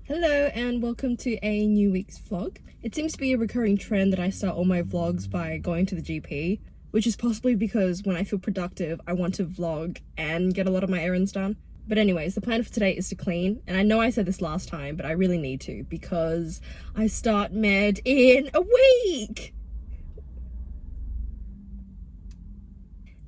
Hello and welcome to a new week's vlog. It seems to be a recurring trend that I start all my vlogs by going to the GP, which is possibly because when I feel productive, I want to vlog and get a lot of my errands done. But anyways, the plan for today is to clean, and I know I said this last time, but I really need to because I start med in a week!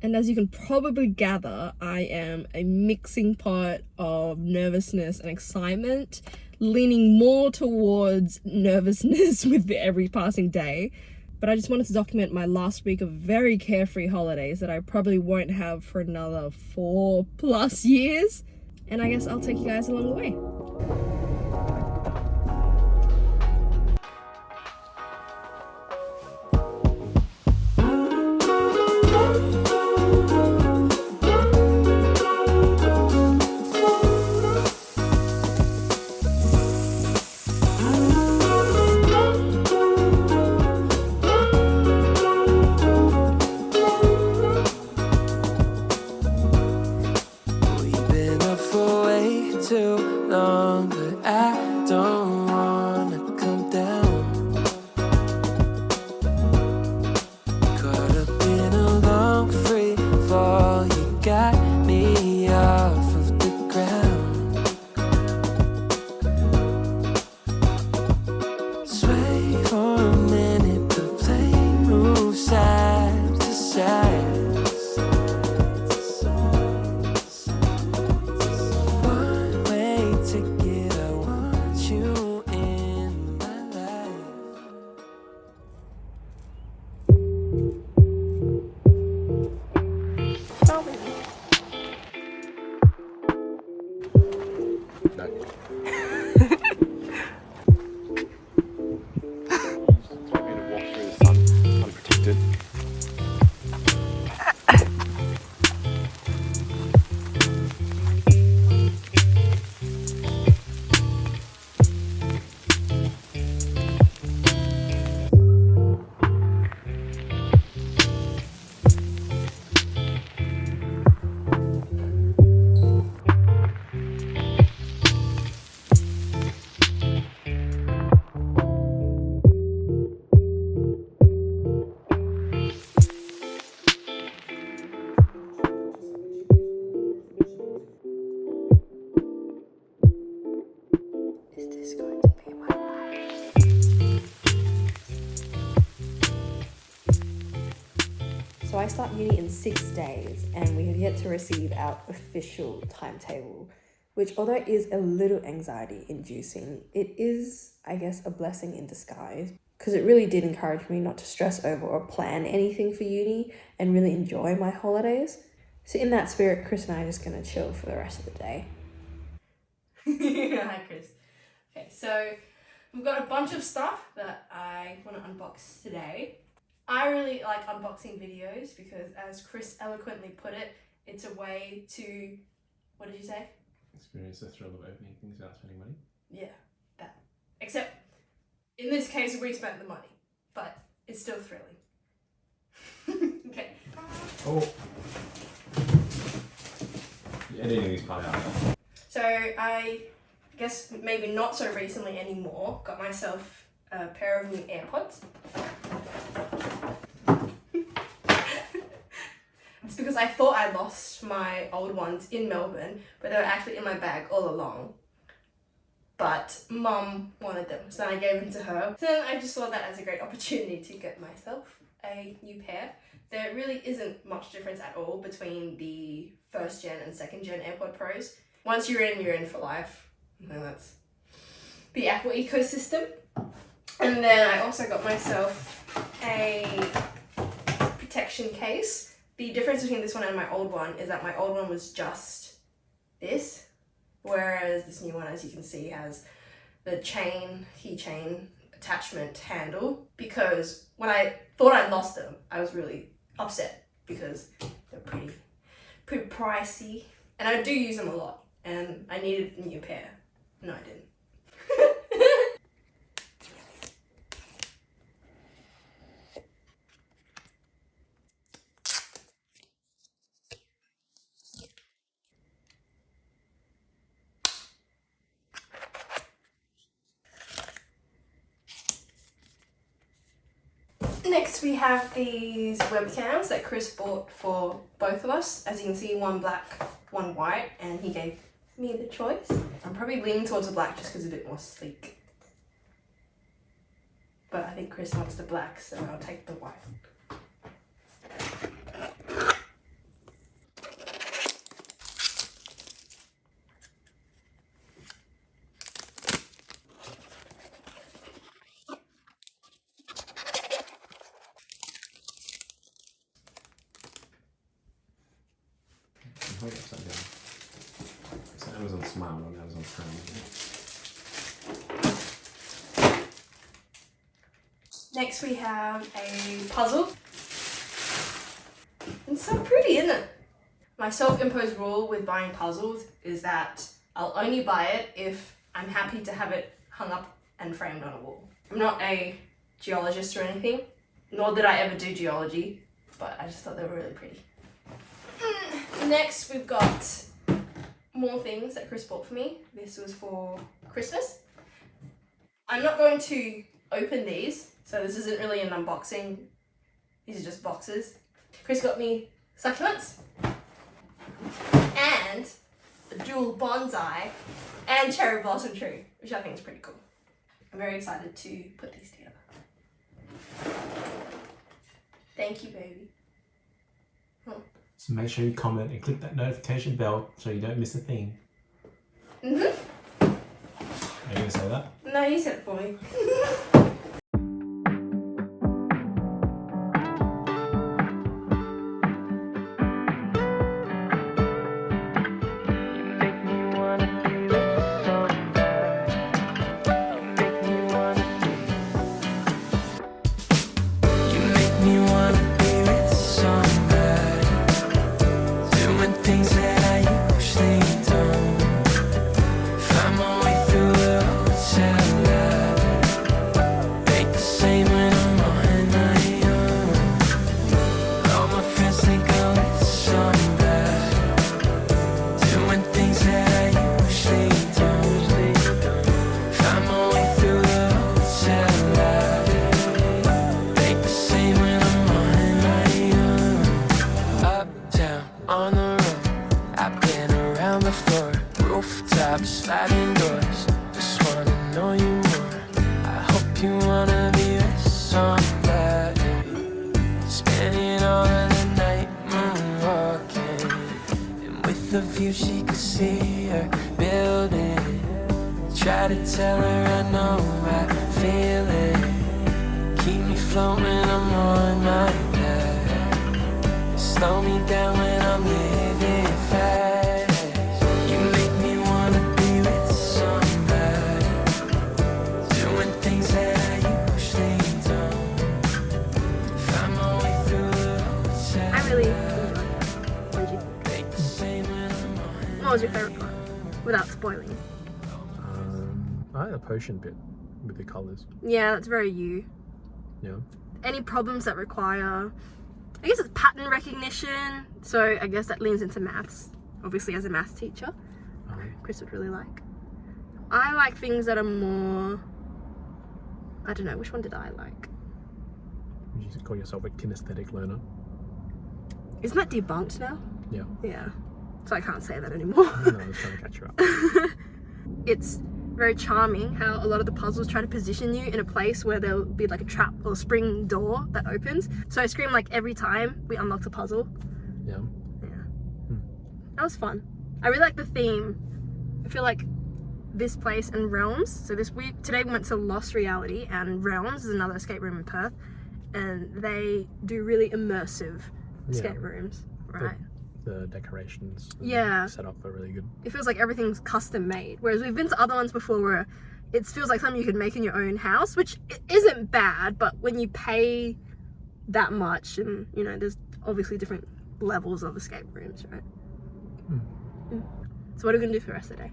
And as you can probably gather, I am a mixing pot of nervousness and excitement, leaning more towards nervousness with every passing day. But I just wanted to document my last week of very carefree holidays that I probably won't have for another 4+ years. And I guess I'll take you guys along the way. So I start uni in 6 days and we have yet to receive our official timetable, which although it is a little anxiety inducing, it is, I guess, a blessing in disguise because it really did encourage me not to stress over or plan anything for uni and really enjoy my holidays. So in that spirit, Chris and I are just going to chill for the rest of the day. Hi Chris. Okay, so we've got a bunch of stuff that I want to unbox today. I really like unboxing videos because, as Chris eloquently put it, it's a way to, what did you say? Experience the thrill of opening things without spending money. Yeah, that. Except, in this case, we spent the money, but it's still thrilling. Okay. Oh! You're editing this part out. So, I guess maybe not so recently anymore, got myself a pair of new AirPods. It's because I thought I lost my old ones in Melbourne, but they were actually in my bag all along. But Mum wanted them, so then I gave them to her. So then I just saw that as a great opportunity to get myself a new pair. There really isn't much difference at all between the 1st gen and 2nd gen AirPod Pros. Once you're in for life. And that's the Apple ecosystem. And then I also got myself a protection case. The difference between this one and my old one is that my old one was just this, whereas this new one, as you can see, has the keychain attachment handle, because when I thought I lost them, I was really upset because they're pretty pricey, and I do use them a lot, and I needed a new pair. No, I didn't. Next we have these webcams that Chris bought for both of us. As you can see, one black, one white, and he gave me the choice. I'm probably leaning towards the black just because it's a bit more sleek. But I think Chris wants the black, so I'll take the white. Hold it upside down. It's an Amazon Smile, not an Amazon Prime. Next we have a puzzle. It's so pretty, isn't it? My self-imposed rule with buying puzzles is that I'll only buy it if I'm happy to have it hung up and framed on a wall. I'm not a geologist or anything, nor did I ever do geology, but I just thought they were really pretty. Next we've got more things that Chris bought for me. This was for Christmas. I'm not going to open these, so this isn't really an unboxing. These are just boxes. Chris got me succulents and a dual bonsai and cherry blossom tree, which I think is pretty cool. I'm very excited to put these together. Thank you, baby. So make sure you comment and click that notification bell so you don't miss a thing. Are you going to say that? No, you said it for me. Sliding doors, just wanna know you more. I hope you wanna be with somebody, spending all of the night moonwalking, and with the view she could see her building. Try to tell her I know I feel it. Keep me floating, I'm on my back. Slow me down when I'm living fast. What was your favourite part, without spoiling? I like the potion bit with the colours. Yeah, that's very you. Yeah. Any problems that require, I guess it's pattern recognition, so I guess that leans into maths, obviously as a maths teacher. Chris would really like. I like things that are more, I don't know, which one did I like? You should call yourself a kinesthetic learner. Isn't that debunked now? Yeah. Yeah. So I can't say that anymore. No, I was trying to catch you up. It's very charming how a lot of the puzzles try to position you in a place where there'll be like a trap or spring door that opens. So I scream like every time we unlocked a puzzle. Yeah. Yeah. That was fun. I really like the theme. I feel like this place and Realms. So today we went to Lost Reality, and Realms is another escape room in Perth, and they do really immersive escape rooms, right? The decorations set up are really good. It feels like everything's custom made, whereas we've been to other ones before where it feels like something you could make in your own house, which isn't bad, but when you pay that much, and you know, there's obviously different levels of escape rooms, right? So what are we gonna do for the rest of the day?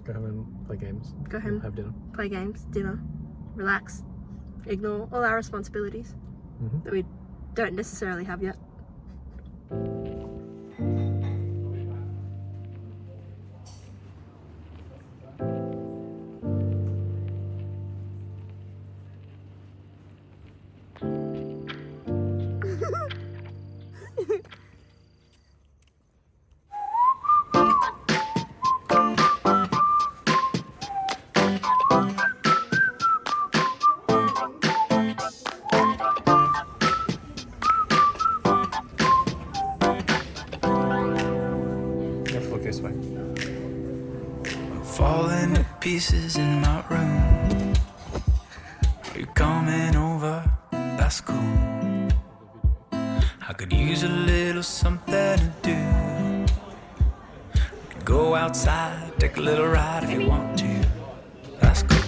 Go home and play games. Go home, have dinner. Play games, dinner, relax, ignore all our responsibilities that we don't necessarily have yet. falling to pieces in my room. You're coming over, that's cool. I could use a little something to do. We could go outside, take a little ride if you want to. That's cool.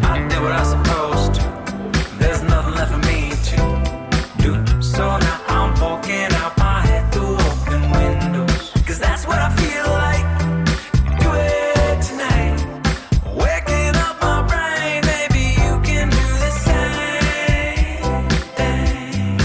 I did what I was supposed to. There's nothing left for me to do. So now I'm walking out my head through open windows. Cause that's what I feel like. Do it tonight. Waking up my brain. Maybe you can do the same thing.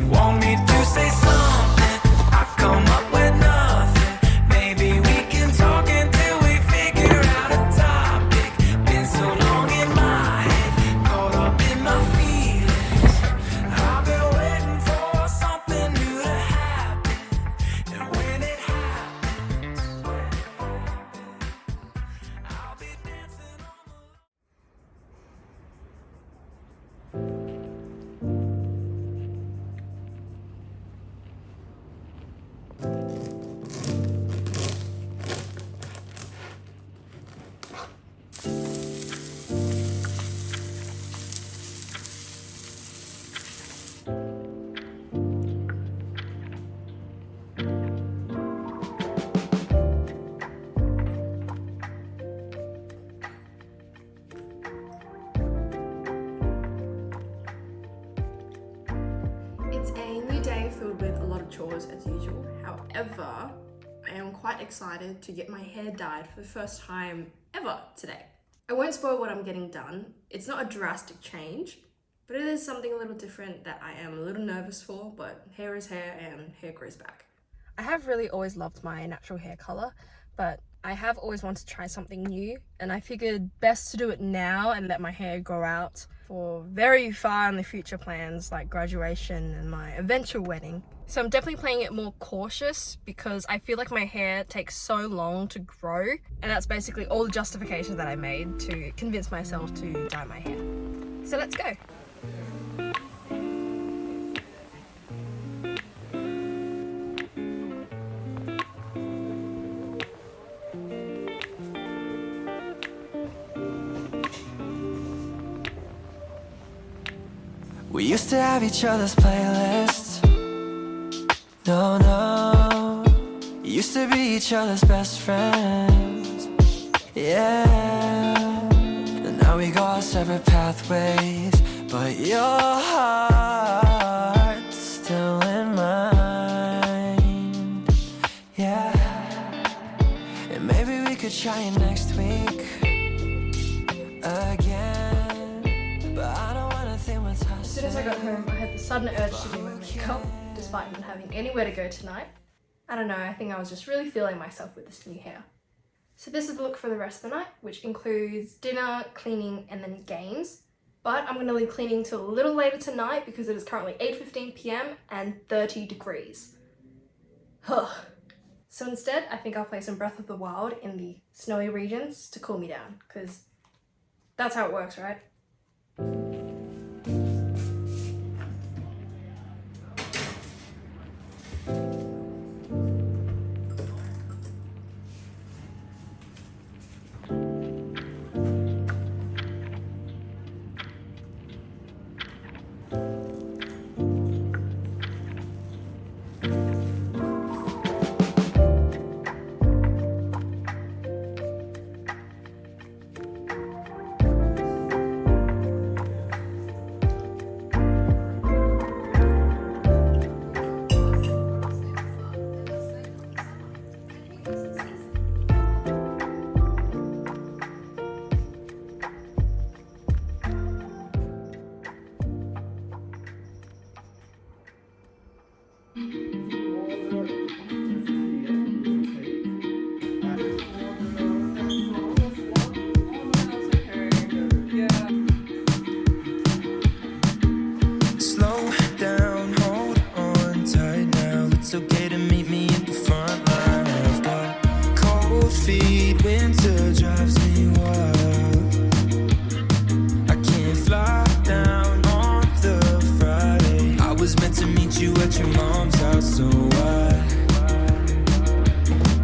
Want me to say something? I come up with nothing. Maybe we can talk until we figure out a topic. Been so long in my head, caught up in my feelings. I've been waiting for something new to happen. And when it happens, I'll be dancing on the... It's a new day filled with a lot of chores as usual. However, I am quite excited to get my hair dyed for the first time ever today. I won't spoil what I'm getting done. It's not a drastic change, but it is something a little different that I am a little nervous for, but hair is hair and hair grows back. I have really always loved my natural hair color, but I have always wanted to try something new, and I figured best to do it now and let my hair grow out for very far in the future plans like graduation and my eventual wedding. So I'm definitely playing it more cautious because I feel like my hair takes so long to grow, and that's basically all the justification that I made to convince myself to dye my hair. So let's go. We used to have each other's playlists. No, no. Used to be each other's best friends. Yeah. And now we go our separate pathways. But your heart's still in mine. Yeah. And maybe we could try it next week again. But I don't wanna think what's happening. As soon as I got home, I had the sudden urge to do my makeup, despite not having anywhere to go tonight. I don't know, I think I was just really feeling myself with this new hair. So this is the look for the rest of the night, which includes dinner, cleaning, and then games. But I'm going to leave cleaning till a little later tonight because it is currently 8:15 p.m. and 30 degrees. Huh. So instead, I think I'll play some Breath of the Wild in the snowy regions to cool me down, because that's how it works, right?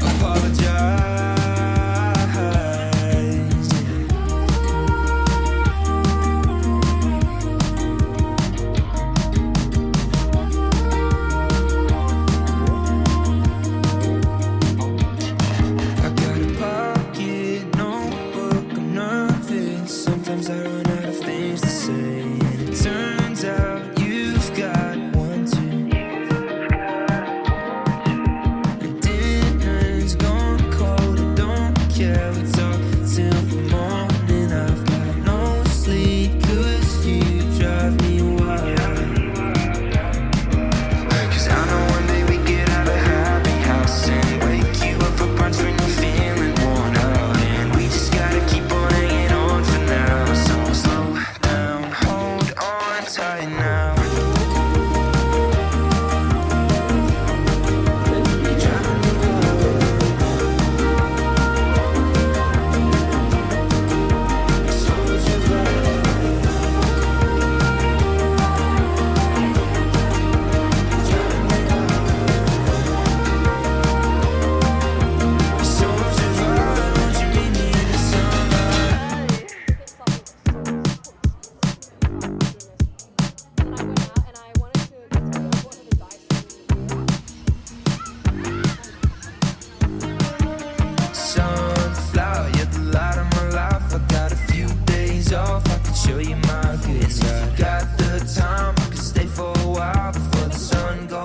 Apologize.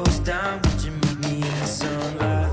goes down, would you meet me in the sunlight?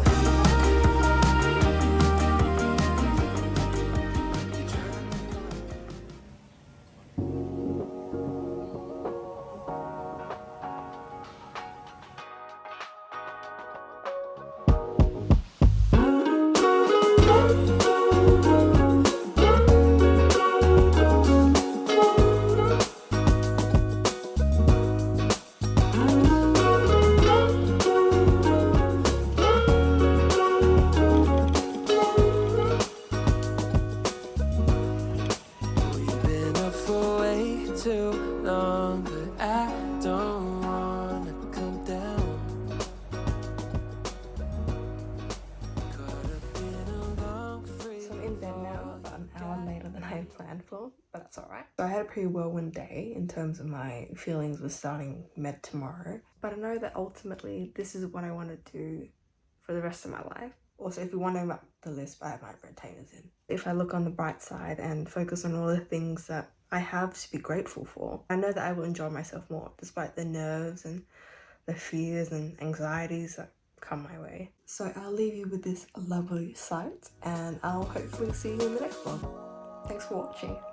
Too long, but I don't wanna come down. Caught up in a long free. So I'm in bed now, about an hour later than I had planned for, but that's alright. So I had a pretty whirlwind day in terms of my feelings with starting med tomorrow, but I know that ultimately this is what I want to do for the rest of my life. Also, if you're wondering about the list, I have my retainers in. If I look on the bright side and focus on all the things that I have to be grateful for, I know that I will enjoy myself more despite the nerves and the fears and anxieties that come my way. So I'll leave you with this lovely sight and I'll hopefully see you in the next one. Thanks for watching.